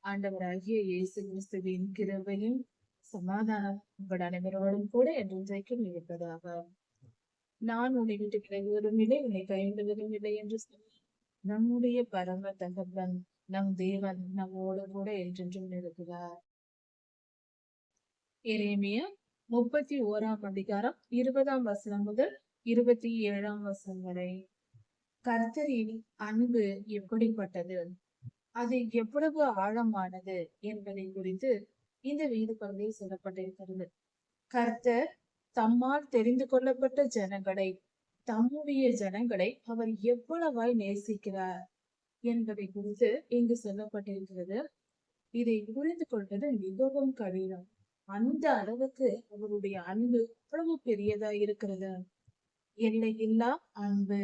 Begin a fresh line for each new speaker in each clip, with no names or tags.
ஆண்டவராகிய இயேசு கிறிஸ்துவின் கிருபையும் சமாதானம் உங்கள் அனைவரோடும் கூட என்றைக்கும் இருப்பதாக. நான் உன்னை விட்டு விலகுவதும் இல்லை, உன்னை கைவிடுவதும் இல்லை என்று சொல்லி நம்முடைய பரம தகப்பன் நம் தேவன் நம்மோடு கூட என்றென்றும் இருக்கிறார். எரேமியா 31ஆம் அதிகாரம் 20ஆம் வசனம் முதல் 27ஆம் வசனம் வரை. கர்த்தரின் அன்பு எப்படிப்பட்டது, அது எவ்வளவு ஆழமானது என்பதை குறித்து இந்த வேத பகுதியில் சொல்லப்பட்டிருக்கிறது. கர்த்தர் தம்மால் தெரிந்து கொள்ளப்பட்ட ஜனங்களை, தம்முடைய ஜனங்களை அவர் எவ்வளவாய் நேசிக்கிறார் என்பதை குறித்து இங்கு சொல்லப்பட்டிருக்கிறது. இதை புரிந்து கொள்வது மிகவும் கடினம். அந்த அளவுக்கு அவருடைய அன்பு எவ்வளவு பெரியதா இருக்கிறது. எல்லையில்லா அன்பு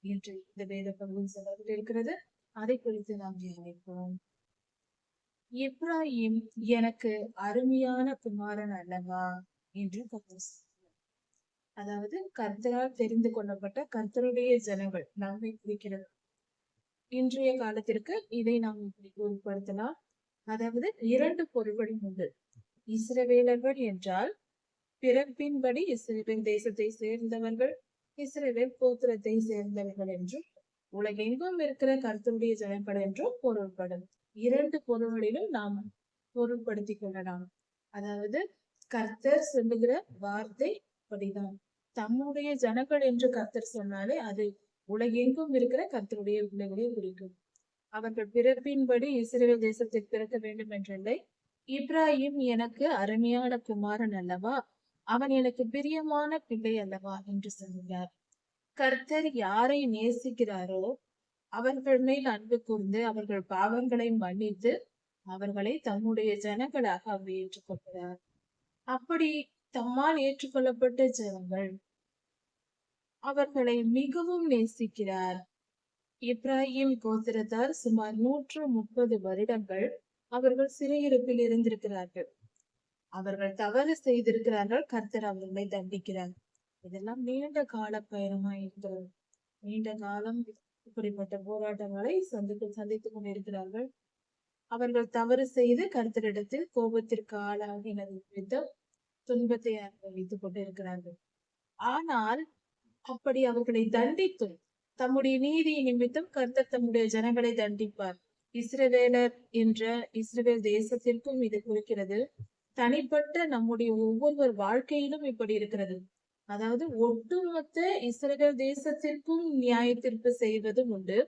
என்று இந்த வேத பகுதியில் சொல்லப்பட்டிருக்கிறது. அதை குறித்து நாம் தியானிப்போம். எப்ராயிம் எனக்கு அருமையான குமாரன் அல்லவா என்று கர்த்தர் சொன்னார். அதாவது கர்த்தரால் தெரிந்து கொள்ளப்பட்ட கர்த்தருடைய ஜனங்கள் நம்மை குறிக்கிறது. இன்றைய காலத்திற்கு இதை நாம் இப்படி உட்படுத்தலாம். அதாவது 2 பொருள்களும் உண்டு. இஸ்ரவேலர்கள் என்றால் பிறப்பின்படி இஸ்ரவேல் தேசத்தை சேர்ந்தவர்கள், இஸ்ரவேல் கோத்திரத்தை சேர்ந்தவர்கள் என்றும், உலகெங்கும் இருக்கிற கர்த்தருடைய ஜனங்கள் என்றும் பொருள்படும். 2 பொருள்களிலும் நாம் பொருள்படுத்திக் கொள்ளலாம். அதாவது கர்த்தர் சொல்லுகிற வார்த்தை அப்படிதான். தம்முடைய ஜனங்கள் என்று கர்த்தர் சொன்னாலே அது உலகெங்கும் இருக்கிற கர்த்தருடைய பிள்ளைகளை குறிக்கும். அவர்கள் பிறப்பின்படி இஸ்ரவேல் தேசத்தில் பிறக்க வேண்டும் என்றில்லை. இப்ராஹிம் எனக்கு அருமையான குமாரன் அல்லவா, அவன் எனக்கு பிரியமான பிள்ளை அல்லவா என்று சொல்கிறார். கர்த்தர் யாரை நேசிக்கிறாரோ அவர்கள் மேல் அன்பு கூர்ந்து அவர்கள் பாவங்களை மன்னித்து அவர்களை தம்முடைய ஜனங்களாக அவர் ஏற்றுக்கொள்கிறார். அப்படி தம்மால் ஏற்றுக்கொள்ளப்பட்ட ஜனங்கள் அவர்களை மிகவும் நேசிக்கிறார். இப்ராஹிம் கோத்திரத்தார் சுமார் 130 வருடங்கள் அவர்கள் சிறையிருப்பில் இருந்திருக்கிறார்கள். அவர்கள் தவறு செய்திருக்கிறார்கள். கர்த்தர் அவர்களை தண்டிக்கிறார். இதெல்லாம் நீண்ட கால பயணமா இருக்கிறது. நீண்ட காலம் இப்படிப்பட்ட போராட்டங்களை சந்தித்துக் கொண்டிருக்கிறார்கள். அவர்கள் தவறு செய்து கர்த்தரிடத்தில் கோபத்திற்கு ஆளாகினது நிமித்தம் துன்பத்தை அனுபவித்துக் கொண்டிருக்கிறார்கள். ஆனால் அப்படி அவர்களை தண்டித்தும் தம்முடைய நீதி நிமித்தம் கர்த்தர் தம்முடைய ஜனங்களை தண்டிப்பார். இஸ்ரவேலர் என்ற இஸ்ரவேல் தேசத்திற்கும் இது குறிக்கிறது. தனிப்பட்ட நம்முடைய ஒவ்வொருவர் வாழ்க்கையிலும் இப்படி இருக்கிறது. அதாவது ஒட்டுமொத்த இஸ்ரவேல் தேசத்திற்கும் நியாய தீர்ப்பு செய்வதும் உண்டு.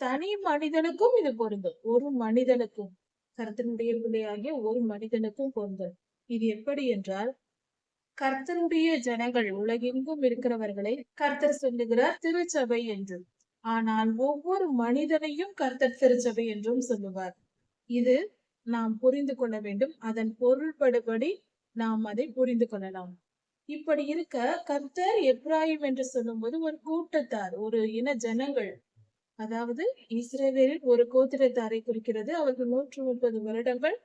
தனி மனிதனுக்கும் இது பொருந்தும். ஒரு மனிதனுக்கும், கர்த்தருடைய பிள்ளையாகிய ஒரு மனிதனுக்கும் பொருந்தும். இது எப்படி என்றால், கர்த்தருடைய ஜனங்கள் உலகெங்கும் இருக்கிறவர்களை கர்த்தர் சொல்லுகிறார் திருச்சபை என்றும், ஆனால் ஒவ்வொரு மனிதனையும் கர்த்தர் திருச்சபை என்றும் சொல்லுவார். இது நாம் புரிந்து கொள்ள வேண்டும். அதன் பொருள்படுபடி நாம் அதை புரிந்து கொள்ளலாம். இப்படி இருக்க கர்த்தர் எப்ராஹிம் என்று சொல்லும்போது ஒரு கூட்டத்தார், ஒரு இன ஜனங்கள், அதாவது இஸ்ரவேலில் ஒரு கோத்திரத்தாரை குறிக்கிறது. அவர்கள் 130 வருடங்கள்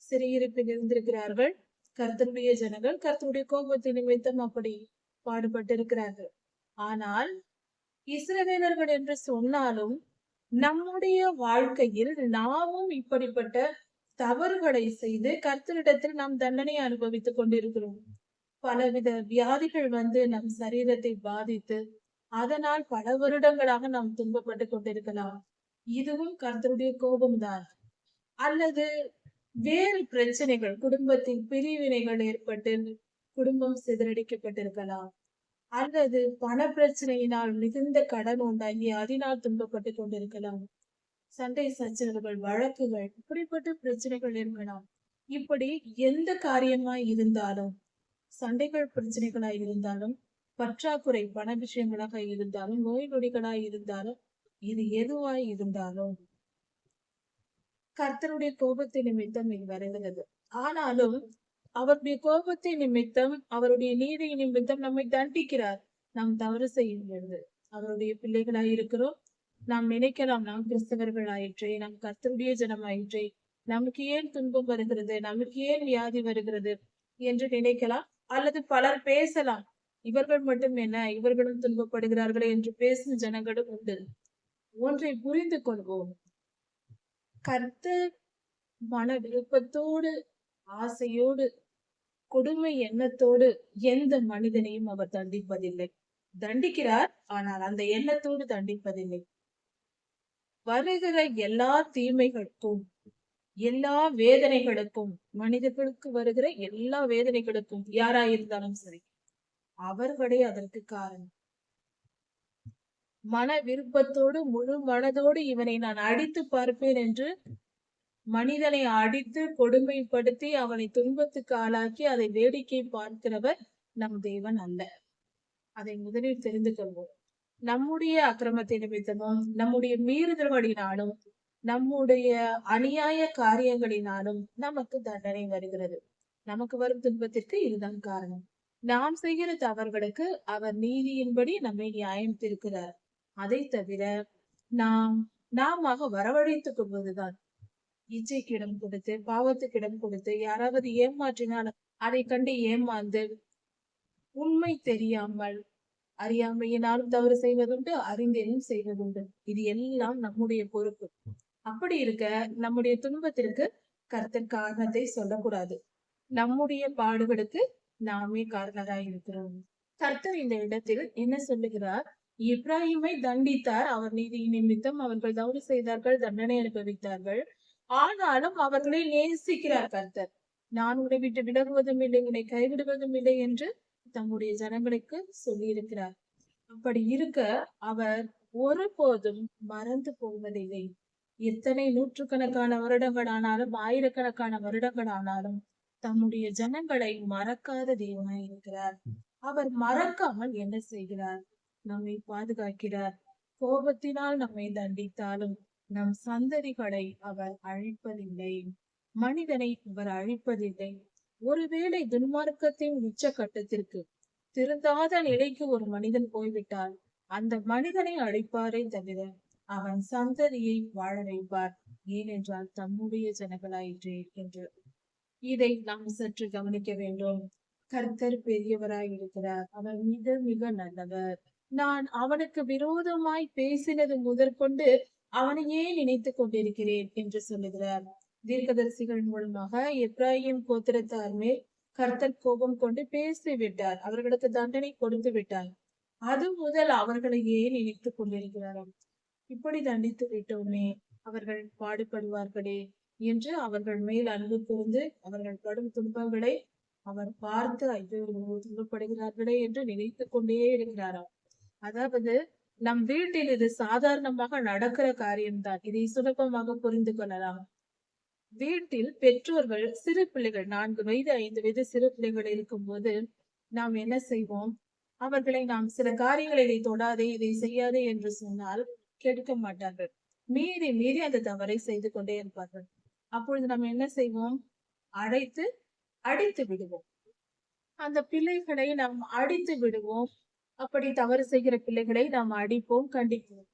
சிறையிருப்பில் இருந்திருக்கிறார்கள். கர்த்தருடைய ஜனங்கள் கர்த்தருடைய கோபத்தின் நிமித்தம் அப்படி பாடுபட்டிருக்கிறார்கள். ஆனால் இஸ்ரவேலர்கள் என்று சொன்னாலும் நம்முடைய வாழ்க்கையில் நாமும் இப்படிப்பட்ட தவறுகளை செய்து கர்த்தரிடத்தில் நாம் தண்டனை அனுபவித்துக் கொண்டிருக்கிறோம். பலவித வியாதிகள் வந்து நம் சரீரத்தை பாதித்து அதனால் பல வருடங்களாக நாம் துன்பப்பட்டு கொண்டிருக்கலாம். இதுவும் கர்த்தருடைய கோபம்தான். அல்லது வேறு பிரச்சனைகள், குடும்பத்தில் பிரிவினைகள் ஏற்பட்டு குடும்பம் சிதறடிக்கப்பட்டிருக்கலாம். அல்லது பண பிரச்சனையினால் மிகுந்த கடன் உண்டாகி அதனால் துன்பப்பட்டு கொண்டிருக்கலாம். சண்டை சச்சரவுகள், வழக்குகள், இப்படிப்பட்ட பிரச்சனைகள் இருக்கலாம். இப்படி எந்த காரியமாய் இருந்தாலும், சண்டைகள் பிரச்சனைகளாய் இருந்தாலும், பற்றாக்குறை பண விஷயங்களாக இருந்தாலும், நோய் நொடிகளாய் இருந்தாலும், இது எதுவாய் இருந்தாலும் கர்த்தருடைய கோபத்தின் நிமித்தம் இது வருகிறது. ஆனாலும் அவருடைய கோபத்தின் நிமித்தம், அவருடைய நீதி நிமித்தம் நம்மை தண்டிக்கிறார். நாம் தவறு செய்யும் பொழுது அவருடைய பிள்ளைகளாய் இருக்கிறோம். நாம் நினைக்கலாம், நாம் கிறிஸ்தவர்கள் ஆயிற்றே, நாம் கர்த்தருடைய ஜனம் ஆயிற்றே, நமக்கு ஏன் துன்பம் வருகிறது, நமக்கு ஏன் வியாதி வருகிறது என்று நினைக்கலாம். அல்லது பலர் பேசலாம், இவர்கள் மட்டும் என்ன, இவர்களும் துன்பப்படுகிறார்களே என்று பேசும் ஜனங்களும் உண்டு. ஒன்றை புரிந்து கொள்வோம். கர்த்தர் மன விருப்பத்தோடு, ஆசையோடு, கொடுமை எண்ணத்தோடு எந்த மனிதனையும் அவர் தண்டிப்பதில்லை. தண்டிக்கிறார், ஆனால் அந்த எண்ணத்தோடு தண்டிப்பதில்லை. வருகிற எல்லா தீமைகளுக்கும், எல்லா வேதனைகளுக்கும், மனிதர்களுக்கு வருகிற எல்லா வேதனைகளுக்கும் யாராயிருந்தாலும் சரி, அவர்களே அதற்கு காரணம். மன விருப்பத்தோடு, முழு மனதோடு இவனை நான் அடித்து பார்ப்பேன் என்று மனிதனை அடித்து கொடுமைப்படுத்தி அவனை துன்பத்துக்கு ஆளாக்கி அதை வேடிக்கை பார்க்கிறவர் நம் தேவன் அல்ல. அதை முதலில் தெரிந்து கொள்வோம். நம்முடைய அக்கிரமத்தை நிமித்தமும், நம்முடைய மீறுதல்களினாலும், நம்முடைய அநியாய காரியங்களினாலும் நமக்கு தண்டனை வருகிறது. நமக்கு வரும் துன்பத்திற்கு இதுதான் காரணம். நாம் செய்கிற தவறுகளுக்கு அவர் நீதியின்படி நம்மை நியாயம் தீர்க்கிறார். அதை தவிர நாம வரவழைத்துக் கொள்வதுதான். இச்சைக்கு இடம் கொடுத்து, பாவத்துக்கு இடம் கொடுத்து, யாராவது ஏமாற்றினால் அதை கண்டு ஏமாந்து, உண்மை தெரியாமல், அறியாமையினாலும் தவறு செய்வதுண்டு, அறிந்தேனும் செய்வதுண்டு. இது எல்லாம் நம்முடைய பொறுப்பு. அப்படி இருக்க நம்முடைய துன்பத்திற்கு கர்த்தர் காரணத்தை சொல்லக்கூடாது. நம்முடைய பாடுகளுக்கு நாமே காரணராய் இருக்கிறோம். கர்த்தர் இந்த இடத்தில் என்ன சொல்லுகிறார்? இப்ராஹிமை தண்டித்தார். அவர் நீதியின் நிமித்தம் அவர்கள் தவறு செய்தார்கள், தண்டனை அனுபவித்தார்கள். ஆனாலும் அவர்களை நேசிக்கிறார் கர்த்தர். நான் உன்னை விட்டு விலகுவதும் இல்லை, உன்னை கைவிடுவதும் இல்லை என்று தம்முடைய ஜனங்களுக்கு சொல்லி இருக்கிறார். அப்படி இருக்க அவர் ஒருபோதும் மறந்து போவதில்லை. எத்தனை நூற்றுக்கணக்கான வருடங்கள் ஆனாலும், ஆயிரக்கணக்கான வருடங்கள் ஆனாலும் தம்முடைய ஜனங்களை மறக்காத தேவனாய் இருக்கிறார். அவர் மறக்காமல் என்ன செய்கிறார்? நம்மை பாதுகாக்கிறார். கோபத்தினால் நம்மை தண்டித்தாலும் நம் சந்ததிகளை அவர் அழிப்பதில்லை. மனிதனை அவர் அழிப்பதில்லை. ஒருவேளை துன்மார்க்கத்தின் உச்சகட்டத்திற்கு, திருந்தாத நிலைக்கு ஒரு மனிதன் போய்விட்டால் அந்த மனிதனை அழிப்பாரே தவிர அவன் சந்ததியை வாழ வைப்பார். ஏனென்றால் தம்முடைய ஜனங்களாயிற்றே என்று. இதை நாம் சற்று கவனிக்க வேண்டும். கர்த்தர் பெரியவராய் இருக்கிறார். அவர் மிக மிக நல்லவர். நான் அவனுக்கு விரோதமாய் பேசினது முதற்கொண்டு அவனையே நினைத்துக் கொண்டிருக்கிறேன் என்று சொல்லுகிறார். தீர்க்கதரிசிகள் மூலமாக எப்ராஹிம் கோத்திரத்தார் மேல் கர்த்தர் கோபம் கொண்டு பேசிவிட்டார். அவர்களுக்கு தண்டனை கொடுத்து விட்டார். அது முதல் அவர்களையே நினைத்துக் கொண்டிருக்கிறாராம். இப்படி தண்டித்து விட்டோமே, அவர்கள் பாடுபடுவார்களே என்று அவர்கள் மேல் அன்பு கூர்ந்து அவர்கள் படும் துன்பங்களை அவர் பார்த்து ஐயோ துன்பப்படுகிறார்களே என்று நினைத்துக் கொண்டே இருக்கிறாராம். அதாவது நம் வீட்டில் இது சாதாரணமாக நடக்கிற காரியம்தான். இதை சுலபமாக புரிந்து கொள்ளலாம். வீட்டில் பெற்றோர்கள் சிறு பிள்ளைகள் 4 வயது 5 வயது சிறு பிள்ளைகள் இருக்கும் போது நாம் என்ன செய்வோம்? அவர்களை நாம் சில காரியங்களை இதை தொடாதே, இதை செய்யாதே என்று சொன்னால் கேட்க மாட்டார்கள். மீறி மீறி அந்த தவறை செய்து கொண்டே இருப்பார்கள். அப்பொழுது நம்ம என்ன செய்வோம்? அடித்து விடுவோம். அந்த பிள்ளைகளை நாம் அடித்து விடுவோம். அப்படி தவறு செய்கிற பிள்ளைகளை நாம் அடிப்போம், கண்டிப்போம்.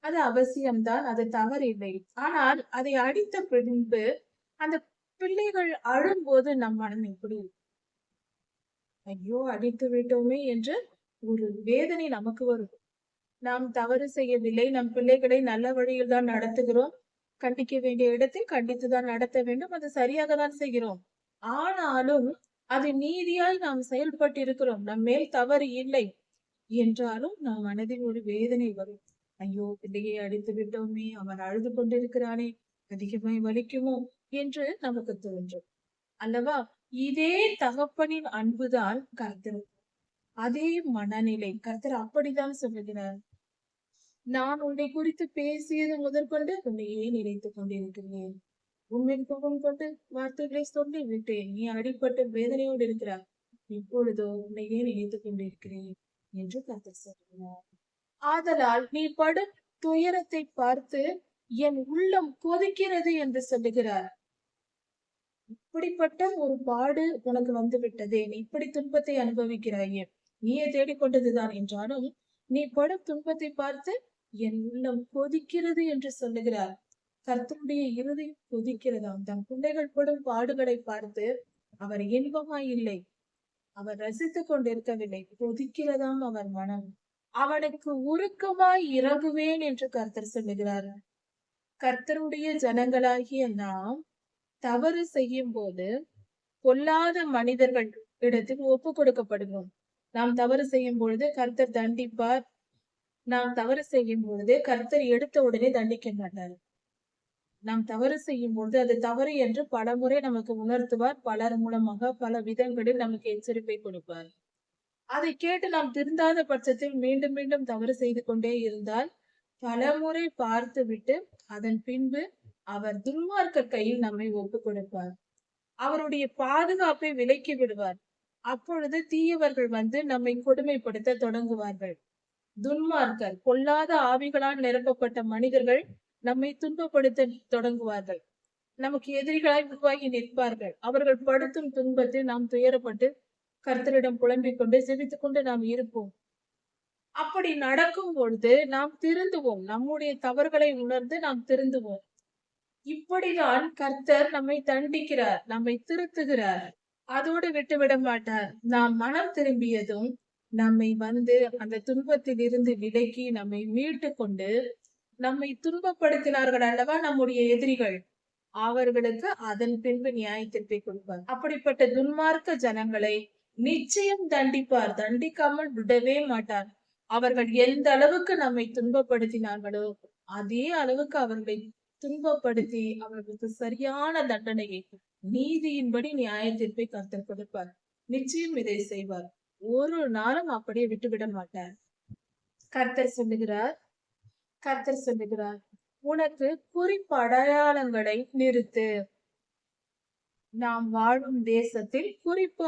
அது அவசியம்தான், அது தவறு இல்லை. ஆனால் அதை அடித்த பின்பு அந்த பிள்ளைகள் அழும்போது நம் மனம் எப்படி? ஐயோ அடித்து விட்டோமே என்று ஒரு வேதனை நமக்கு வரும். நாம் தவறு செய்யவில்லை, நம் பிள்ளைகளை நல்ல வழியில் தான் நடத்துகிறோம். கண்டிக்க வேண்டிய இடத்தில் கண்டித்துதான் நடத்த வேண்டும். அது சரியாக தான் செய்கிறோம். ஆனாலும் அது நீதியாய் நாம் செயல்பட்டு இருக்கிறோம். நம் மேல் தவறு இல்லை என்றாலும் நம் மனதில் ஒரு வேதனை வரும். ஐயோ பிள்ளையை அடித்து விட்டோமே, அவன் அழுது கொண்டிருக்கிறானே, அதிகமாய் வலிக்குமோ என்று நமக்கு தோன்றும் அல்லவா? இதே தகப்பனின் அன்புதான் கர்த்தர். அதே மனநிலை கர்த்தர் அப்படித்தான் சொல்லுகிறார். நான் உன்னை குறித்து பேசியது முதற்கொண்டு உன்னையே நினைத்துக் கொண்டிருக்கிறேன். உண்மையின் கோபம் கொண்டு வார்த்தைகளை சொல்லி விட்டேன். நீ அடிப்பட்ட வேதனையோடு இருக்கிறார். இப்பொழுதோ உன்னையே நினைத்துக் கொண்டிருக்கிறேன் என்று கர்த்தர் சொல்கிறார். ஆதலால் நீ படும் துயரத்தை பார்த்து என் உள்ளம் கொதிக்கிறது என்று சொல்லுகிறார். இப்படிப்பட்ட ஒரு பாடு உனக்கு வந்து விட்டதே, நீ இப்படி துன்பத்தை அனுபவிக்கிறாயே, நீயே தேடிக்கொண்டதுதான் என்றாலும் நீ படும் துன்பத்தை பார்த்து என் உள்ளம் கொதிக்கிறது என்று சொல்லுகிறார். கர்த்தருடைய இருதயம் கொதிக்கிறதாம். தம் பிள்ளைகள் படும் பாடுகளை பார்த்து அவர் இன்பமாய் இல்லை, அவர் ரசித்துக் கொண்டிருக்கவில்லை, கொதிக்கிறதாம் அவர் மனம். அவனுக்கு உருக்கமாய் இறங்குவேன் என்று கர்த்தர் சொல்லுகிறார். கர்த்தருடைய ஜனங்களாகிய நாம் தவறு செய்யும் போது பொல்லாத மனிதர்கள் இடத்தில் ஒப்பு கொடுக்கப்படுவோம். நாம் தவறு செய்யும் பொழுது கர்த்தர் தண்டிப்பார். நாம் தவறு செய்யும் பொழுது கர்த்தர் எடுத்த உடனே தண்டிக்க மாட்டார். நாம் தவறு செய்யும் பொழுது அது தவறு என்று பலமுறை நமக்கு உணர்த்துவார். பலர் மூலமாக பல விதங்களில் நமக்கு எச்சரிப்பை கொடுப்பார். அதை கேட்டு நாம் திருந்தாத பட்சத்தில் மீண்டும் மீண்டும் தவறு செய்து கொண்டே இருந்தால் பலமுறை பார்த்து விட்டு அதன் பின்பு அவர் துன்மார்க்கர் கையில் நம்மை ஒப்புக் கொடுப்பார். அவருடைய பாதுகாப்பை விலக்கி விடுவார். அப்பொழுது தீயவர்கள் வந்து நம்மை கொடுமைப்படுத்த தொடங்குவார்கள். துன்மார்க்கர், பொல்லாத ஆவிகளால் நிரப்பப்பட்ட மனிதர்கள் நம்மை துன்பப்படுத்த தொடங்குவார்கள். நமக்கு எதிரிகளாய் உருவாகி நிற்பார்கள். அவர்கள் படுத்தும் துன்பத்தில் நாம் துயரப்பட்டு கர்த்தரிடம் புலம்பிக் கொண்டு ஜெபித்துக் கொண்டு நாம் இருப்போம். அப்படி நடக்கும் பொழுது நாம் திருந்துவோம். நம்முடைய தவறுகளை உணர்ந்து நாம் திருந்துவோம். இப்படிதான் கர்த்தர் நம்மை தண்டிக்கிறார், நம்மை திருத்துகிறார். அதோடு விட்டுவிட மாட்டார். நாம் மனம் திரும்பியதும் நம்மை வந்து அந்த துன்பத்தில் இருந்து விலக்கி நம்மை மீட்டு கொண்டு, நம்மை துன்பப்படுத்தினார்கள் அல்லவா நம்முடைய எதிரிகள், அவர்களுக்கு அதன் பின்பு நியாய தீர்ப்பை கொடுப்பார். அப்படிப்பட்ட துன்மார்க்க ஜனங்களை நிச்சயம் தண்டிப்பார். தண்டிக்காமல் விடவே மாட்டார். அவர்கள் எந்த அளவுக்கு நம்மை துன்பப்படுத்தினார்களோ அதே அளவுக்கு அவர்களை துன்பப்படுத்தி அவர்களுக்கு சரியான தண்டனையை நீதியின்படி நியாய தீர்ப்பை கர்த்தர் கொடுப்பார். நிச்சயம் இதை செய்வார். ஒரு நாளும் அப்படியே விட்டுவிட மாட்டார். கர்த்தர் சொல்லுகிறார் உனக்கு குறிப்பு அடையாளங்களை நிறுத்து. நாம் வாழும் தேசத்தில் குறிப்பு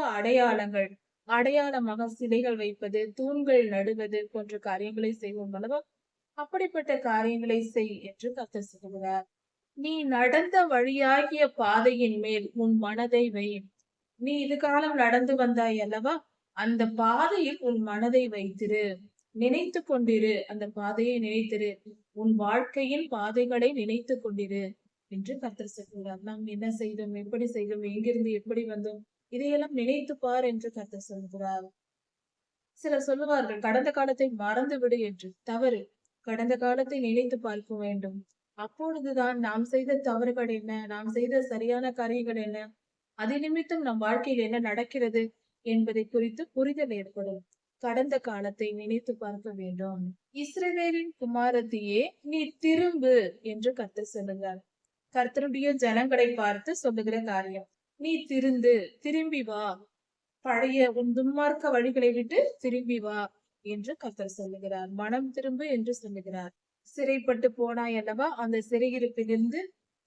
அடையாளமாக சிலைகள் வைப்பது, தூண்கள் நடுவது போன்ற காரியங்களை செய்வோம் அல்லவா? அப்படிப்பட்ட காரியங்களை செய் என்று கர்த்தர் சொல்கிறார். நீ நடந்த வழியாகிய பாதையின் மேல் உன் மனதை வை. நீ இது காலம் நடந்து வந்தாய் அல்லவா? அந்த பாதையில் உன் மனதை வைத்திரு, நினைத்து கொண்டிரு. அந்த பாதையை நினைத்திரு, உன் வாழ்க்கையின் பாதைகளை நினைத்து கொண்டிரு என்று கர்த்தர் சொல்கிறார். நாம் என்ன செய்தோம், எப்படி செய்தோம், எங்கிருந்து எப்படி வந்தோம், இதையெல்லாம் நினைத்து பார் என்று கர்த்தர் சொல்கிறார். சிலர் சொல்லுவார்கள் கடந்த காலத்தை மறந்து விடு என்று. தவறு. கடந்த காலத்தை நினைத்து பார்க்க வேண்டும். அப்பொழுதுதான் நாம் செய்த தவறுகள் என்ன, நாம் செய்த சரியான காரியங்கள் என்ன, அது நிமித்தம் நம் வாழ்க்கையில் என்ன நடக்கிறது என்பதை குறித்து புரிதல் ஏற்படும். கடந்த காலத்தை நினைத்து பார்க்க வேண்டும். இஸ்ரவேலின் குமாரத்தியே நீ திரும்பு என்று கர்த்தர் சொல்லுகிறார். கர்த்தருடைய ஜனங்களை பார்த்து சொல்லுகிற காரியம். நீ திரும்பி வா, பழைய உன் துன்மார்க்க வழிகளை விட்டு திரும்பி வா என்று கர்த்தர் சொல்லுகிறார். மனம் திரும்பு என்று சொல்லுகிறார். சிறைப்பட்டு போனாய் அல்லவா? அந்த சிறையிருப்பிலிருந்து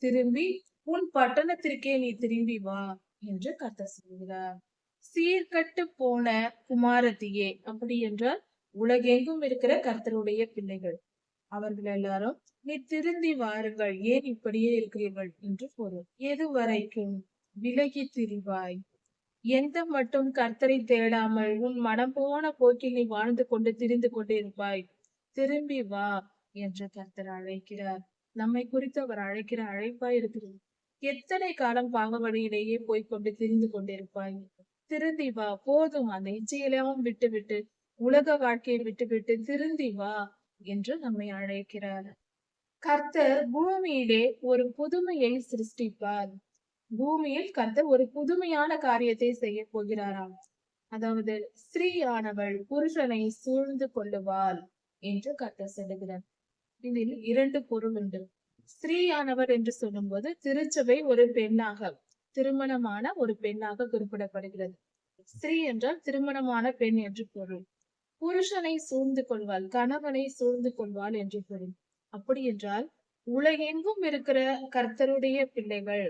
திரும்பி உன் பட்டணத்திற்கே நீ திரும்பி வா என்று கர்த்தர் சொல்கிறார். சீர்கட்டு போன குமாரத்தியே, அப்படி என்றால் உலகெங்கும் இருக்கிற கர்த்தருடைய பிள்ளைகள், அவர்கள் எல்லாரும் நீ திருந்தி வாருங்கள், ஏன் இப்படியே இருக்கிறீர்கள் என்று பொருள். எது வரைக்கும் விலகி திரிவாய்? எந்த மட்டும் கர்த்தரை தேடாமல் உன் மனம் போன போக்கில் நீ வாழ்ந்து கொண்டு திரிந்து கொண்டு இருப்பாய்? திரும்பி வா என்று கர்த்தர் அழைக்கிறார். நம்மை குறித்து அவர் அழைக்கிற அழைப்பாய் இருக்கிறது. எத்தனை காலம் பாவ வழியிலேயே போய்கொண்டு திரிந்து கொண்டிருப்பாய்? திருந்தி வா, போதும். அந்த இச்சையெல்லாம் விட்டுவிட்டு, உலக வாழ்க்கையை விட்டுவிட்டு திருந்தி வா என்று நம்மை அழைக்கிறார். கர்த்தர் பூமியிலே ஒரு புதுமையை சிருஷ்டிப்பார். பூமியில் கர்த்தர் ஒரு புதுமையான காரியத்தை செய்ய போகிறாராம். அதாவது ஸ்திரீயானவள் புருஷனை சூழ்ந்து கொள்ளுவாள் என்று கர்த்தர் சொல்லுகிறார். இதில் இரண்டு பொருள் உண்டு. ஸ்திரீயானவர் என்று சொல்லும் போது திருச்சபை ஒரு பெண்ணாக, திருமணமான ஒரு பெண்ணாக குறிப்பிடப்படுகிறது. ஸ்திரீ என்றால் திருமணமான பெண் என்று பொருள். புருஷனை சூழ்ந்து கொள்வாள், கணவனை சூழ்ந்து கொள்வாள் என்று பொருள். அப்படி என்றால் உலகெங்கும் இருக்கிற கர்த்தருடைய பிள்ளைகள்,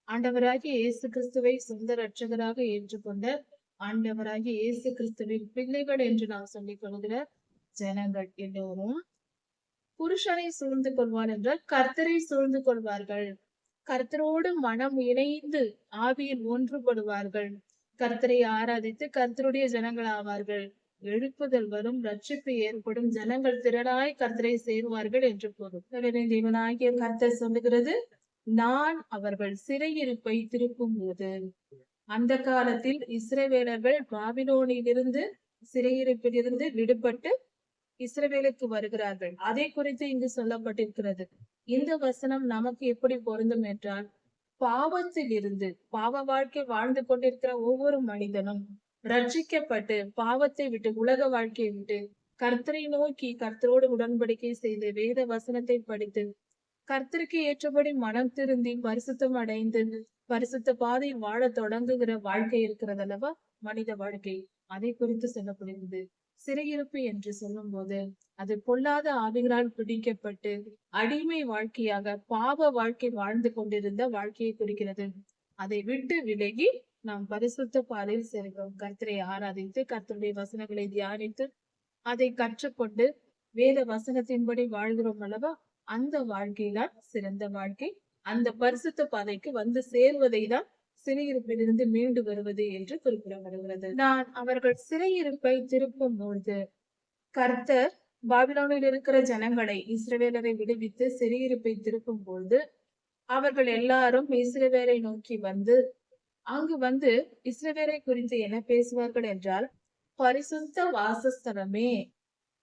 ஆண்டவராகிய இயேசு கிறிஸ்துவை சொந்த ரட்சகராக ஏற்றுக்கொண்ட ஆண்டவராகிய இயேசு கிறிஸ்துவின் பிள்ளைகள் என்று நாம் சொல்லிக் கொள்கிற ஜனங்கள் எல்லோரும் புருஷனை சூழ்ந்து கொள்வார் என்றால் கர்த்தரை சூழ்ந்து கொள்வார்கள். கர்த்தரோடு மனம் இணைந்து ஆவியில் ஒன்றுபடுவார்கள். கர்த்தரை ஆராதித்து கர்த்தருடைய ஜனங்கள் ஆவார்கள். எழுப்புதல் வரும், ரட்சிப்பு ஏற்படும், ஜனங்கள் திரளாய் கர்த்தரை சேருவார்கள் என்று பொருள். தேவனாகிய கர்த்தர் சொல்லுகிறது, நான் அவர்கள் சிறையிருப்பை திருப்பும் போது, அந்த காலத்தில் இஸ்ரவேலர்கள் பாபிலோனிலிருந்து சிறையிருப்பிலிருந்து விடுபட்டு இஸ்ரவேலுக்கு வருகிறார்கள். அதை குறித்து இங்கு சொல்லப்பட்டிருக்கிறது. இந்த வசனம் நமக்கு எப்படி பொருந்தும் என்றால், பாவத்தில் இருந்து பாவ வாழ்க்கை வாழ்ந்து கொண்டிருக்கிற ஒவ்வொரு மனிதனும் ரட்சிக்கப்பட்டு பாவத்தை விட்டு உலக வாழ்க்கையை விட்டு கர்த்தரை நோக்கி கர்த்தரோடு உடன்படிக்கை செய்து வேத வசனத்தை படித்து கர்த்தருக்கு ஏற்றபடி மனம் திருந்தி பரிசுத்தம் அடைந்து பரிசுத்த பாதையில் வாழ தொடங்குகிற வாழ்க்கை இருக்கிறது அல்லவா, மனித வாழ்க்கை. அதை குறித்து சொல்லப்படுகிறது. சிறையிருப்பு என்று சொல்லும் போது அது பொல்லாத ஆவிகளால் பிடிக்கப்பட்டு அடிமை வாழ்க்கையாக பாவ வாழ்க்கை வாழ்ந்து கொண்டிருந்த வாழ்க்கையை குறிக்கிறது. அதை விட்டு விலகி நாம் பரிசுத்த பாதையில் செல்கிறோம். கர்த்தரை ஆராதித்து கர்த்தருடைய வசனங்களை தியானித்து அதை கற்றுக்கொண்டு வேத வசனத்தின்படி வாழ்கிறோம் அல்லவா, அந்த வாழ்க்கைதான் சிறந்த வாழ்க்கை. அந்த பரிசுத்த பாதைக்கு வந்து சேர்வதை தான் சிறையிருப்பிலிருந்து மீண்டு வருவது என்று குறிப்பிடப்படுகிறது. நான் அவர்கள் சிறையிருப்பை திருப்பும் போது கர்த்தர் பாபிலோனில் இருக்கிற ஜனங்களை இஸ்ரவேலரை விடுவித்து சிறையிருப்பை திருப்பும் பொழுது அவர்கள் எல்லாரும் இஸ்ரவேலை நோக்கி வந்து அங்கு வந்து இஸ்ரவேலை குறித்து என்ன பேசுவார்கள் என்றால், பரிசுத்த வாசஸ்தலமே,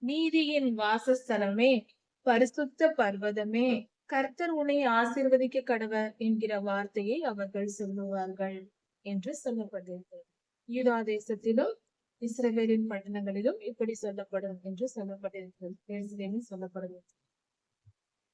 நீதியின் வாசஸ்தலமே, பரிசுத்த பர்வதமே, கர்த்தர் உன்னை ஆசீர்வதிக்க கடவர் என்கிற வார்த்தையை அவர்கள் சொல்லுவார்கள் என்று சொல்லப்பட்டிருக்கிறது. யூதா தேசத்திலும் இஸ்ரவேலின் பட்டணங்களிலும் இப்படி சொல்லப்படும் என்று சொல்லப்பட்டிருக்கிறது. சொல்லப்படுகிறது.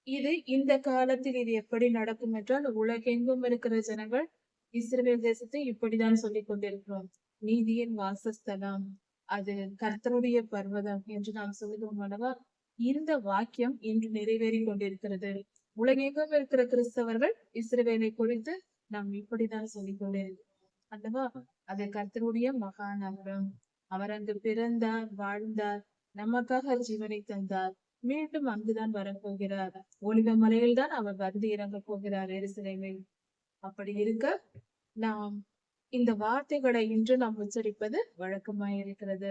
இது இந்த காலத்தில் இது எப்படி நடக்கும் என்றால், உலகெங்கும் இருக்கிற ஜனங்கள் இஸ்ரவேல் தேசத்தை இப்படிதான் சொல்லிக் கொண்டிருக்கிறோம். நீதியின் வாசஸ்தலம், அது கர்த்தருடைய பர்வதம் என்று நாம் சொல்லுகிறோம் அல்லவா. இந்த வாக்கியம் இன்று நிறைவேறி கொண்டிருக்கிறது. உலகெங்கும் இருக்கிற கிறிஸ்தவர்கள் இஸ்ரவேலை குறித்து நாம் இப்படிதான் சொல்லிக் கொண்டிருக்கிறோம் அல்லவா. அது கர்த்தருடைய மகாநகரம். அவர் அங்கு பிறந்தார், வாழ்ந்தார், நமக்காக ஜீவனை தந்தார், மீண்டும் அங்குதான் வரப்போகிறார். ஒலிவ மலையில் தான் அவர் வந்து இறங்க போகிறார் எருசலேமில். அப்படி இருக்க நாம் இந்த வார்த்தைகளை இன்று நாம் உச்சரிப்பது வழக்கமாய் இருக்கிறது.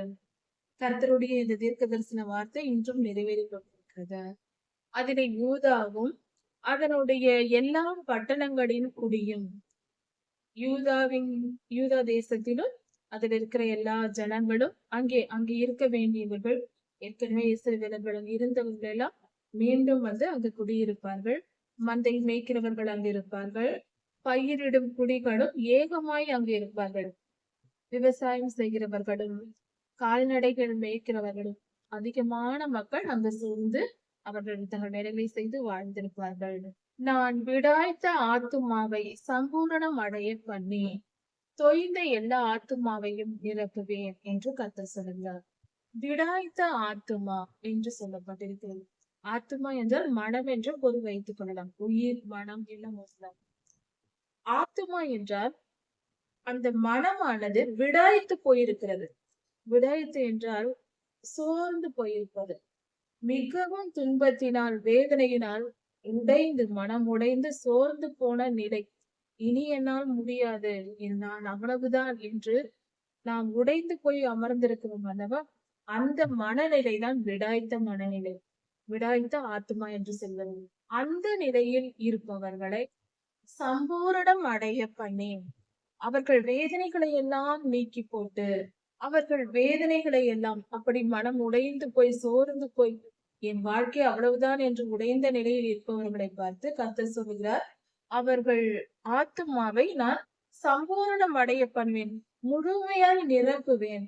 கர்த்தருடைய இந்த தீர்க்க தரிசன வார்த்தை இன்றும் நிறைவேறி கொண்டிருக்கிறது. அதனை யூதாவும் அதனுடைய எல்லா பட்டணங்களின் குடியும், யூதா தேசத்திலும் அதில் இருக்கிற எல்லா ஜனங்களும் அங்கே இருக்க வேண்டியவர்கள், ஏற்கனவே இஸ்ரவேலர்கள் இருந்தவர்கள் எல்லாம் மீண்டும் வந்து அங்கு குடியிருப்பார்கள். மந்தை மேய்க்கிறவர்கள் அங்கு இருப்பார்கள். பயிரிடும் குடிகளும் ஏகமாய் அங்கு இருப்பார்கள். விவசாயம் செய்கிறவர்களும் கால்நடைகள் மேய்க்கிறவர்களும் அதிகமான மக்கள் அங்கு சூழ்ந்து அவர்கள் தங்கள் வேலைகளை செய்து வாழ்ந்திருப்பார்கள். நான் விடாய்த்த ஆத்துமாவை சம்பூரணம் அடைய பண்ணி தொய்ந்த எல்லா ஆத்துமாவையும் நிரப்புவேன் என்று கர்த்தர் சொல்லுகிறார். விடாய்த்த ஆத்துமா என்று சொல்லப்பட்டிருக்கிறது. ஆத்துமா என்றால் மனம் என்று பொருள் வைத்துக் கொள்ளலாம். உயிர், மனம் எல்லாம் சொல்லலாம். ஆத்துமா என்றால் அந்த மனமானது விடாய்த்து போயிருக்கிறது. விடாய்த்து என்றால் சோர்ந்து போயிருப்பது. மிகவும் துன்பத்தினால் வேதனையினால் உடைந்து மனம் உடைந்து சோர்ந்து போன நிலை. இனி என்னால் முடியாது, நான் அவ்வளவுதான் என்று நாம் உடைந்து போய் அமர்ந்திருக்கிறோம் அல்லவா. அந்த மனநிலை தான் விடாய்த்த மனநிலை, விடாய்த்த ஆத்மா என்று சொல்வது. அந்த நிலையில் இருப்பவர்களை சம்பூரணம் அடைய பண்ணி அவர்கள் வேதனைகளை எல்லாம் நீக்கி போட்டு, அவர்கள் வேதனைகளை எல்லாம் அப்படி மனம் உடைந்து போய் சோர்ந்து போய் என் வாழ்க்கை அவ்வளவுதான் என்று உடைந்த நிலையில் இருப்பவர்களை பார்த்து கர்த்தர் சொல்கிறார், அவர்கள் ஆத்துமாவை நான் சம்பூரணம் அடைய பண்ணுவேன், முழுமையாய் நிரப்புவேன்.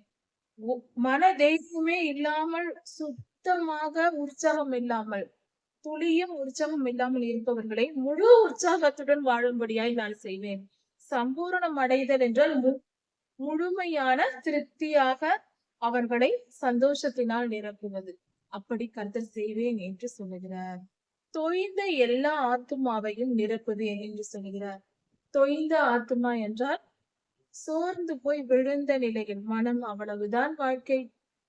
மன தெய்வமே இல்லாமல், சுத்தமாக உற்சாகம் இல்லாமல், துளியும் உற்சாகம் இல்லாமல் இருப்பவர்களை முழு உற்சாகத்துடன் வாழும்படியாய் நான் செய்வேன். சம்பூரணம் அடைதல் என்றால் முழுமையான திருப்தியாக அவர்களை சந்தோஷத்தினால் நிரப்புவது. அப்படி கர்த்தர் செய்வேன் என்று சொல்லுகிறார். தொய்ந்த எல்லா ஆத்துமாவையும் நிரப்புவேன் என்று சொல்கிறார். தொய்ந்த ஆத்துமா என்றால் சோர்ந்து போய் விழுந்த நிலையில் மனம் அவ்வளவுதான் வாழ்க்கை,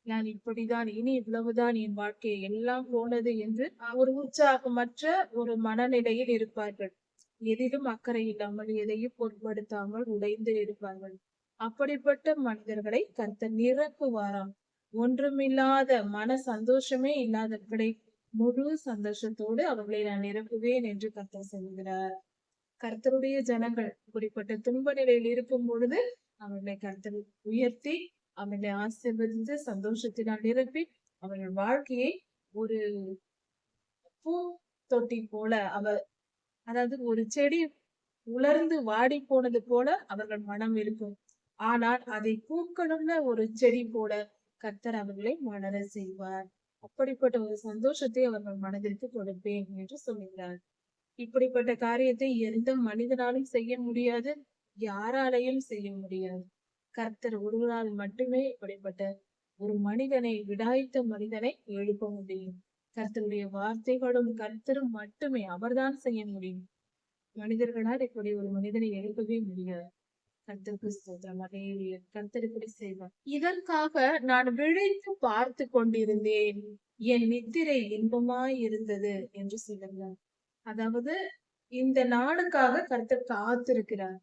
நான் இப்படிதான், இனி இவ்வளவுதான் என் வாழ்க்கை, எல்லாம் போனது என்று ஒரு உற்சாகமற்ற ஒரு மனநிலையில் இருப்பார்கள். எதிலும் அக்கறை இல்லாமல், எதையும் பொருட்படுத்தாமல் உடைந்து இருப்பார்கள். அப்படிப்பட்ட மனிதர்களை கர்த்தர் நிரப்புவாராம். ஒன்றுமில்லாத மன சந்தோஷமே இல்லாதவர்களை முழு சந்தோஷத்தோடு அவர்களை நான் நிரப்புவேன் என்று கர்த்தர் சொல்கிறார். கர்த்தருடைய ஜனங்கள் இப்படிப்பட்ட துன்ப நிலையில் இருக்கும் பொழுது அவர்களை கர்த்தர் உயர்த்தி அவர்களை ஆசீர்வதித்து சந்தோஷத்தினால் நிரப்பி அவர்கள் வாழ்க்கையை ஒரு பூ தொட்டி போல அதாவது ஒரு செடி உலர்ந்து வாடி போனது போல அவர்கள் மனம் இருக்கும். ஆனால் அதை பூக்களுள்ள ஒரு செடி போல கர்த்தர் அவர்களை மலர செய்வார். அப்படிப்பட்ட ஒரு சந்தோஷத்தை அவர்கள் மனதிற்கு கொடுப்பேன் என்று சொல்லுகிறார். இப்படிப்பட்ட காரியத்தை எந்த மனிதனாலும் செய்ய முடியாது, யாராலையும் செய்ய முடியாது. கர்த்தர் ஒருவரால் மட்டுமே இப்படிப்பட்ட ஒரு மனிதனை, விடாய்த்த மனிதனை எழுப்ப முடியும். கர்த்தருடைய வார்த்தைகளும் கர்த்தரும் மட்டுமே அவர்தான் செய்ய முடியும். மனிதர்களால் இப்படி ஒரு மனிதனை எழுப்பவே முடியாது. கர்த்தருக்கு ஸ்தோத்திரம். அல்லேலூயா. கர்த்தர் இப்படி செய்வார். இதற்காக நான் விழித்து பார்த்து கொண்டிருந்தேன், என் நித்திரை இன்பமாய் இருந்தது என்று சொல்லுகிறார். அதாவது இந்த நாளுக்காக கர்த்தர் காத்திருக்கிறார்.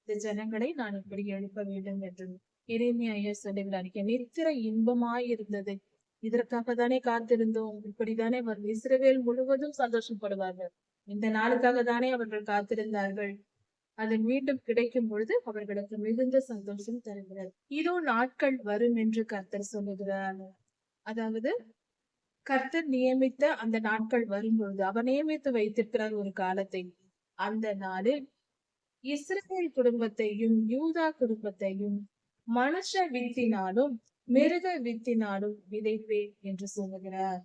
இந்த ஜனங்களை நான் இப்படி எழுப்ப வேண்டும் என்று எரேமியா ஐயா சொல்லுகிறார். என் நித்திரை இன்பமாய் இருந்தது. இதற்காக தானே காத்திருந்தோம். இப்படித்தானே இஸ்ரவேல் முழுவதும் சந்தோஷப்படுவார்கள். இந்த நாளுக்காக தானே அவர்கள் காத்திருந்தார்கள். அது மீண்டும் கிடைக்கும் பொழுது அவர்களுக்கு மிகுந்த சந்தோஷம் தருகிறது. இதோ நாட்கள் வரும் என்று கர்த்தர் சொல்லுகிறார். அதாவது கர்த்தர் நியமித்த அந்த நாட்கள் வரும்பொழுது அவர் நியமித்து வைத்திருக்கிறார் ஒரு காலத்தை. அந்த நாளில் இஸ்ரவேல் குடும்பத்தையும் யூதா குடும்பத்தையும் மனுஷ வித்தினாலும் மிருக வித்தினாலும் விதைப்பேன் என்று சொல்லுகிறார்.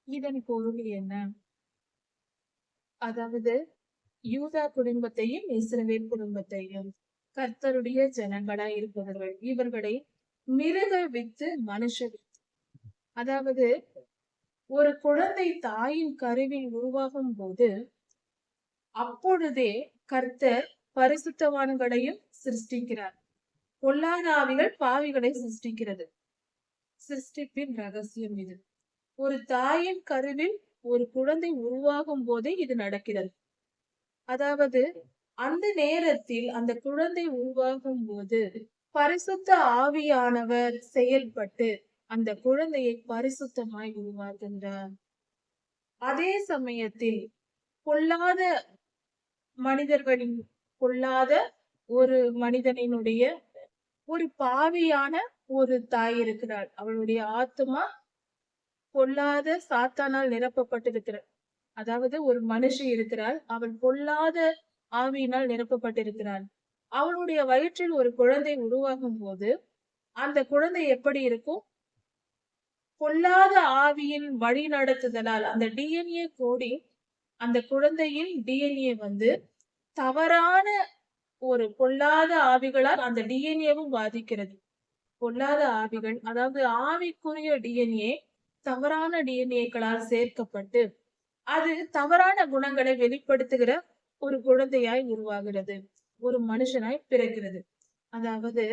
இதன் பொருள் என்ன? அதாவது யூதா குடும்பத்தையும் இஸ்ரவேல் குடும்பத்தையும் கர்த்தருடைய ஜனங்களாய் இருப்பவர்கள் இவர்களை மிருக வித்து மனுஷ வித்து. அதாவது ஒரு குழந்தை தாயின் கருவில் உருவாகும் போது அப்பொழுதே கர்த்தர் பரிசுத்தவான்களையும் சிருஷ்டிக்கிறார். பொல்லாத ஆவிகள் பாவிகளை சிருஷ்டிக்கிறது. சிருஷ்டிப்பின் ரகசியம் இது. ஒரு தாயின் கருவில் ஒரு குழந்தை உருவாகும் போதே இது நடக்கிறது. அதாவது அந்த நேரத்தில் அந்த குழந்தை உருவாகும் போது பரிசுத்த ஆவியானவர் செயல்பட்டு அந்த குழந்தையை பரிசுத்தமாய் உருவாக்குகிறார். அதே சமயத்தில் பொல்லாத மனிதர்களின் பொல்லாத ஒரு மனிதனினுடைய ஒரு பாவியான ஒரு தாய் இருக்கிறாள். அவளுடைய ஆத்மா பொல்லாத சாத்தானால் நிரப்பப்பட்டிருக்கிறார். அதாவது ஒரு மனுஷி இருக்கிறாள். அவள் பொல்லாத ஆவியினால் நிரப்பப்பட்டிருக்கிறாள். அவளுடைய வயிற்றில் ஒரு குழந்தை உருவாகும் போது அந்த குழந்தை எப்படி இருக்கும்? பொல்லாத ஆவியின் வழி நடத்துதலால் அந்த டிஎன்ஏ கோடி அந்த குழந்தையின் டிஎன்ஏ வந்து தவறான ஒரு பொல்லாத ஆவிகளால் அந்த டிஎன்ஏவும் பாதிக்கிறது. பொல்லாத ஆவிகள், அதாவது ஆவிக்குரிய டிஎன்ஏ தவறான டிஎன்ஏக்களால் சேர்க்கப்பட்டு அது தவறான குணங்களை வெளிப்படுத்துகிற ஒரு குழந்தையாய் உருவாகிறது, ஒரு மனுஷனாய் பிறக்கிறது. அதாவது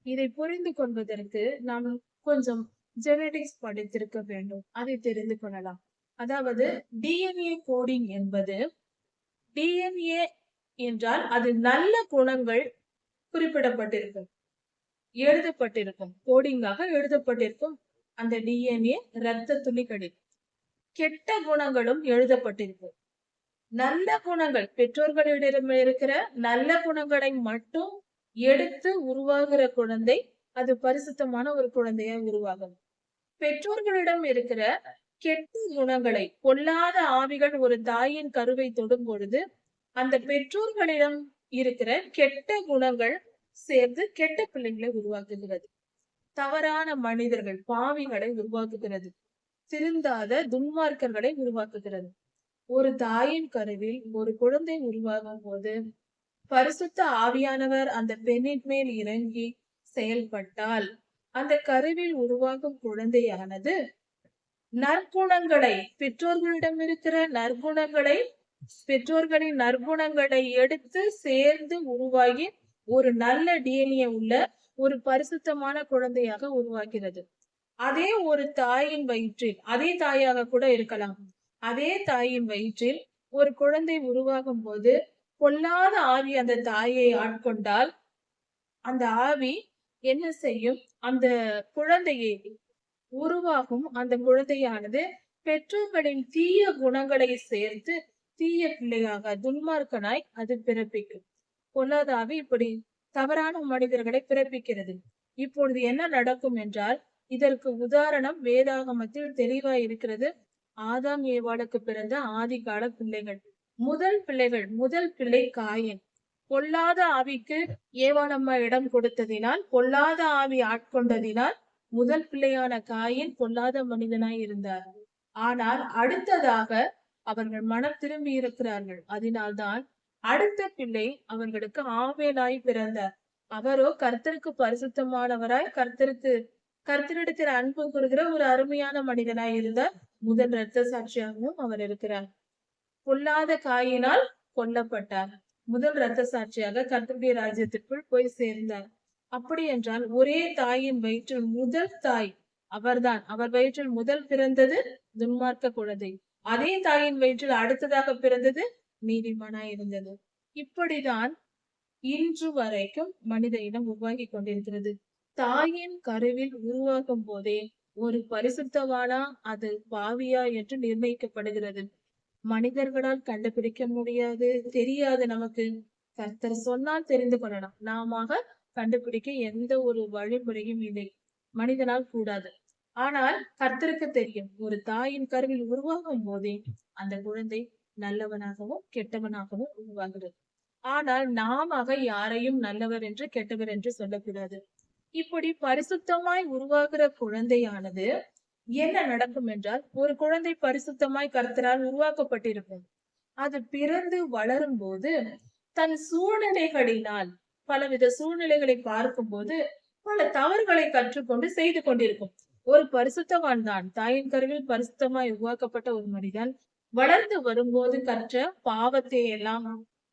இதை புரிந்து கொள்வதற்கு நாம் கொஞ்சம் ஜெனடிக்ஸ் படித்திருக்க வேண்டும். அதை தெரிந்து கொள்ளலாம். அதாவது டிஎன்ஏ கோடிங் என்பது, டிஎன்ஏ என்றால் அது நல்ல குணங்கள் குறிப்பிடப்பட்டிருக்கும், எழுதப்பட்டிருக்கும், கோடிங்காக எழுதப்பட்டிருக்கும். அந்த டிஎன்ஏ இரத்த துளிகளில் கெட்ட குணங்களும் எழுதப்பட்டிருக்கும். நல்ல குணங்கள், பெற்றோர்களிடம் இருக்கிற நல்ல குணங்களை மட்டும் எடுத்து உருவாகிற குழந்தை அது பரிசுத்தமான ஒரு குழந்தையா உருவாகும். பெற்றோர்களிடம் இருக்கிற கெட்ட குணங்களை, பொல்லாத ஆவிகள் ஒரு தாயின் கருவை தொடும் பொழுது அந்த பெற்றோர்களிடம் இருக்கிற கெட்ட குணங்கள் சேர்ந்து கெட்ட பிள்ளைகளை உருவாக்குகிறது. தவறான மனிதர்கள், பாவிகளை உருவாக்குகிறது. திருந்தாத துன்மார்க்கர்களை உருவாக்குகிறது. ஒரு தாயின் கருவில் ஒரு குழந்தை உருவாகும் போது பரிசுத்த ஆவியானவர் அந்த பெண்ணின் மேல் இறங்கி செயல்பட்டால் அந்த கருவில் உருவாகும் குழந்தையானது நற்குணங்களை, பெற்றோர்களிடம் இருக்கிற நற்குணங்களை, பெற்றோர்களின் நற்குணங்களை எடுத்து சேர்ந்து உருவாகி ஒரு நல்ல டிஎன்ஏ உள்ள ஒரு பரிசுத்தமான குழந்தையாக உருவாகிறது. அதே ஒரு தாயின் வயிற்றில், அதே தாயாக கூட இருக்கலாம், அதே தாயின் வயிற்றில் ஒரு குழந்தை உருவாகும் போது பொல்லாத ஆவி அந்த தாயை ஆட்கொண்டால் அந்த ஆவி என்ன செய்யும்? அந்த குழந்தையை உருவாகும் அந்த குழந்தையானது பெற்றோர்களின் தீய குணங்களை சேர்த்து தீய பிள்ளையாக, துன்மார்க்கனாய் அது பிறப்பிக்கும். பொல்லாத ஆவி இப்படி தவறான மனிதர்களை பிறப்பிக்கிறது. இப்பொழுது என்ன நடக்கும் என்றால், இதற்கு உதாரணம் வேதாகமத்தில் தெளிவாய் இருக்கிறது. ஆதாம் ஏவாளுக்கு பிறந்த ஆதி கால பிள்ளைகள், முதல் பிள்ளை காயன். பொல்லாத ஆவிக்கு ஏவாளம்மா இடம் கொடுத்ததினால், பொல்லாத ஆவி ஆட்கொண்டதினால் முதல் பிள்ளையான காயின் பொல்லாத மனிதனாய் இருந்தார். ஆனால் அடுத்ததாக அவர்கள் மனம் திரும்பி இருக்கிறார்கள். அதனால்தான் அடுத்த பிள்ளை அவர்களுக்கு ஆபேலாய் பிறந்தார். அவரோ கர்த்தருக்கு பரிசுத்தமானவராய், கர்த்தரிடத்தில் அன்பு கூறுகிற ஒரு அருமையான மனிதனாய் இருந்தார். முதல் இரத்த சாட்சியாகவும் அவர் இருக்கிறார். பொல்லாத காயினால் கொல்லப்பட்டார். முதல் இரத்த சாட்சியாக கர்த்தருடைய ராஜ்யத்திற்குள் போய் சேர்ந்தார். அப்படி என்றால் ஒரே தாயின் வயிற்றில் முதல் தாய் அவர்தான். அவர் வயிற்றில் முதல் பிறந்தது துன்மார்க்க குழந்தை. அதே தாயின் வயிற்றில் அடுத்ததாக பிறந்தது நீதிமானாய் இருந்தது. இப்படிதான் இன்று வரைக்கும் மனித இனம் உருவாகி கொண்டிருக்கிறது. தாயின் கருவில் உருவாகும் போதே ஒரு பரிசுத்தவானா அது பாவியா என்று நிர்ணயிக்கப்படுகிறது. மனிதர்களால் கண்டுபிடிக்க முடியாது, தெரியாது. நமக்கு கர்த்தர் சொன்னால் தெரிந்து கொள்ளலாம். நாம கண்டுபிடிக்க எந்த ஒரு வழிமுறையும் இல்லை, மனிதனால் கூடாது. ஆனால் கர்த்தருக்கு தெரியும். ஒரு தாயின் கருவில் உருவாகும் போதே அந்த குழந்தை நல்லவனாகவும் கெட்டவனாகவும் உருவாகிறது. ஆனால் நாம யாரையும் நல்லவர் என்று கெட்டவர் என்று சொல்லக்கூடாது. இப்படி பரிசுத்தமாய் உருவாகிற குழந்தையானது என்ன நடக்கும் என்றால், ஒரு குழந்தை பரிசுத்தமாய் கர்த்தரால் உருவாக்கப்பட்டிருக்கும். அது பிறந்து வளரும் போது தன் சூழ்நிலைகளினால், பலவித சூழ்நிலைகளை பார்க்கும் போது பல தவறுகளை கற்றுக்கொண்டு செய்து கொண்டிருக்கும். ஒரு பரிசுத்தவான் தான், தாயின் கருவில் பரிசுத்தமாய் உருவாக்கப்பட்ட ஒரு மனிதன் வளர்ந்து வரும்போது கற்ற பாவத்தை எல்லாம்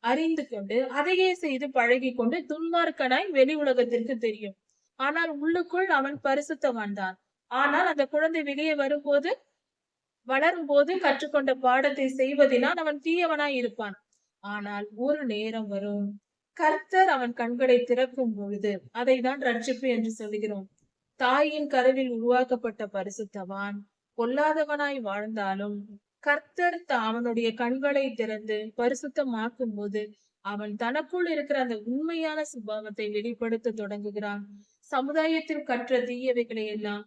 அறிந்து கொண்டு அதையே செய்து பழகி கொண்டு துன்மார்க்கனாய் வெளி உலகத்திற்கு தெரியும். ஆனால் உள்ளுக்குள் அவன் பரிசுத்தவான் தான். ஆனால் அந்த குழந்தை வெளியே வரும்போது, வளரும் போது கற்றுக்கொண்ட பாடத்தை செய்வதினால் அவன் தீயவனாய் இருப்பான். ஆனால் ஒரு நேரம் வரும், கர்த்தர் அவன் கண்களை திறக்கும் பொழுது, அதை தான் ரட்சிப்பு என்று சொல்கிறோம். தாயின் கருவில் உருவாக்கப்பட்ட பரிசுத்தவான் பொல்லாதவனாய் வாழ்ந்தாலும் கர்த்தர் அவனுடைய கண்களை திறந்து பரிசுத்தமாக்கும் போது அவன் தனக்குள் இருக்கிற அந்த உண்மையான சுபாவத்தை வெளிப்படுத்த தொடங்குகிறான். சமுதாயத்தில் கற்ற தீயவைகளை எல்லாம்,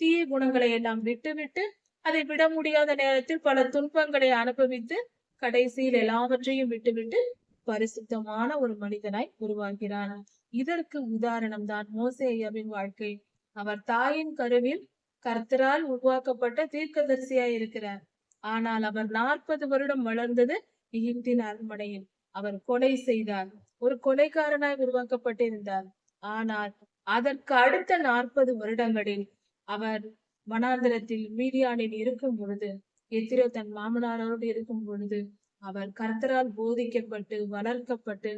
தீய குணங்களை எல்லாம் விட்டுவிட்டு, அதை விட முடியாத நேரத்தில் பல துன்பங்களை அனுபவித்து கடைசியில் எல்லாவற்றையும் விட்டுவிட்டு பரிசுத்தமான ஒரு மனிதனாய் உருவாகிறான். இதற்கு உதாரணம் தான் மோசேயாவின் வாழ்க்கை. அவர் தாயின் கருவில் கர்த்தரால் உருவாக்கப்பட்ட தீர்க்கதரிசியாய் இருக்கிறார். ஆனால் அவர் 40 வருடம் வளர்ந்தது எகிப்தின் அரண்மனையில். அவர் கொலை செய்தார். ஒரு கொலைக்காரனாய் உருவாக்கப்பட்டிருந்தார். ஆனால் அதற்கு அடுத்த 40 வருடங்களில் அவர் வனாந்திரத்தில் மீதியானில் இருக்கும் பொழுது, எத்திரோ தன் மாமனாரோடு இருக்கும் பொழுது, அவர் கர்த்தரால் போதிக்கப்பட்டு வளர்க்கப்பட்டு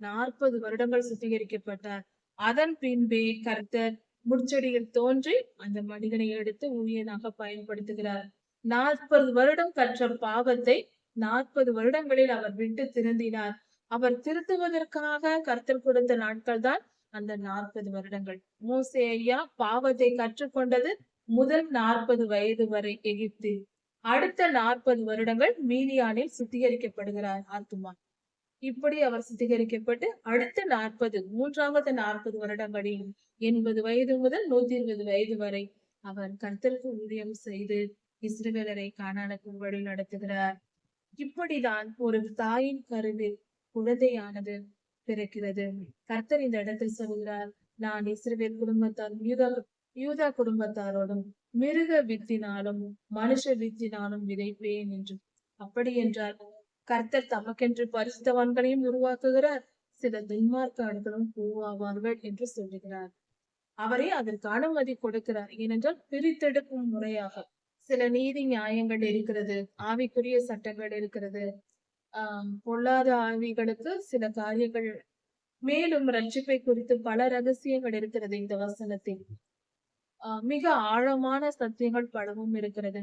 40 வருடங்கள் சுத்திகரிக்கப்பட்டார். அதன் பின்பே கர்த்தர் முட்செடியில் தோன்றி அந்த மனிதனை எடுத்து ஊழியனாக பயன்படுத்துகிறார். 40 வருடம் கற்ற பாவத்தை 40 வருடங்களில் அவர் விட்டு திருந்தினார். அவர் திருத்துவதற்காக கர்த்தர் கொடுத்த நாட்கள் தான் அந்த 40 வருடங்கள். மோசே ஐயா பாவத்தை கற்றுக்கொண்டது முதல் 40 வயது வரை எகிப்தில். அடுத்த 40 வருடங்கள் மீதியானில் சுத்திகரிக்கப்படுகிறார் ஆத்துமா. இப்படி அவர் சுத்திகரிக்கப்பட்டு அடுத்த மூன்றாவது 40 வருடங்களில் 80 வயது முதல் 120 வயது வரை அவர் கர்த்தருக்கு ஊழியம் செய்து இஸ்ரவேலரை கானானுக்கு வழி நடத்துகிறார். இப்படிதான் ஒரு தாயின் கருவில் குழந்தையானது பிறக்கிறது. கர்த்தர் இந்த இடத்தில் சொல்கிறார், நான் இஸ்ரவேல் குடும்பத்தார் யூதா குடும்பத்தாரோடும் மிருக வித்தினாலும் மனுஷ வித்தினாலும் விதைப்பேன் என்று. அப்படி என்றால் கர்த்தர் தமக்கென்று பரிசுத்தவான்களையும் உருவாக்குகிறார், சில துன்மார்க்கர்களும் உருவாவார்கள் என்று சொல்லுகிறார். அவரே அதற்கு அனுமதி கொடுக்கிறார். ஏனென்றால் பிரித்தெடுக்கும் முறையாக சில நீதி நியாயங்கள் இருக்கிறது, ஆவிக்குரிய சட்டங்கள் இருக்கிறது. பொல்லாத ஆவிகளுக்கு சில காரியங்கள், மேலும் ரட்சிப்பை குறித்து பல ரகசியங்கள் இருக்கிறது இந்த வசனத்தில். மிக ஆழமான சத்தியங்கள் பலவும் இருக்கிறது.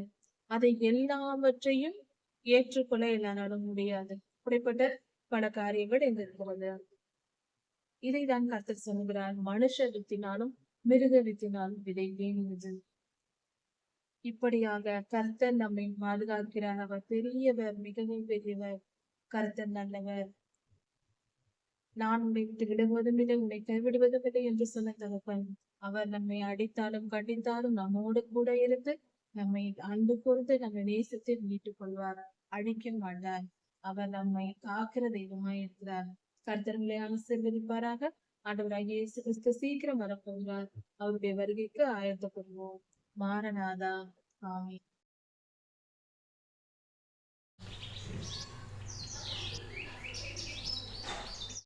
அதை எல்லாவற்றையும் ஏற்றுக்கொள்ள எல்லாராலும் முடியாது. அப்படிப்பட்ட பல காரியங்கள் எங்க இருக்கிறது. இதைதான் கர்த்தர் சொல்கிறார், மனுஷ வித்தினாலும் மிருக வித்தினாலும் விதைப்பேன் என்று. இப்படியாக கர்த்தர் நம்மை பாதுகாக்கிறார். அவர் பெரியவர், மிகவும் பெரியவர். கர்த்தர் நல்லவர். நான் உன்னை விட்டு விடுவதும் இல்லை, உன்னை கைவிடுவதும் இல்லை என்று சொன்ன தகப்பன். அவர் நம்மை அடித்தாலும் கண்டித்தாலும் நம்மோடு கூட இருந்து நம்மை அன்பு கூர்ந்து நம்மை நேசத்தை மீட்டுக் கொள்வார், அழிக்க மாட்டார். அவர் நம்மை காக்கிற தெய்வமாய் இருக்கிறார். கர்த்தர்களை ஆசீர்வதிப்பாராக. ஆண்டவராகிய இயேசு கிறிஸ்து சீக்கிரம் வரப்போகிறார். அவருடைய வருகைக்கு ஆயத்தப்படுவோம். மாரநாதா. ஆமென்.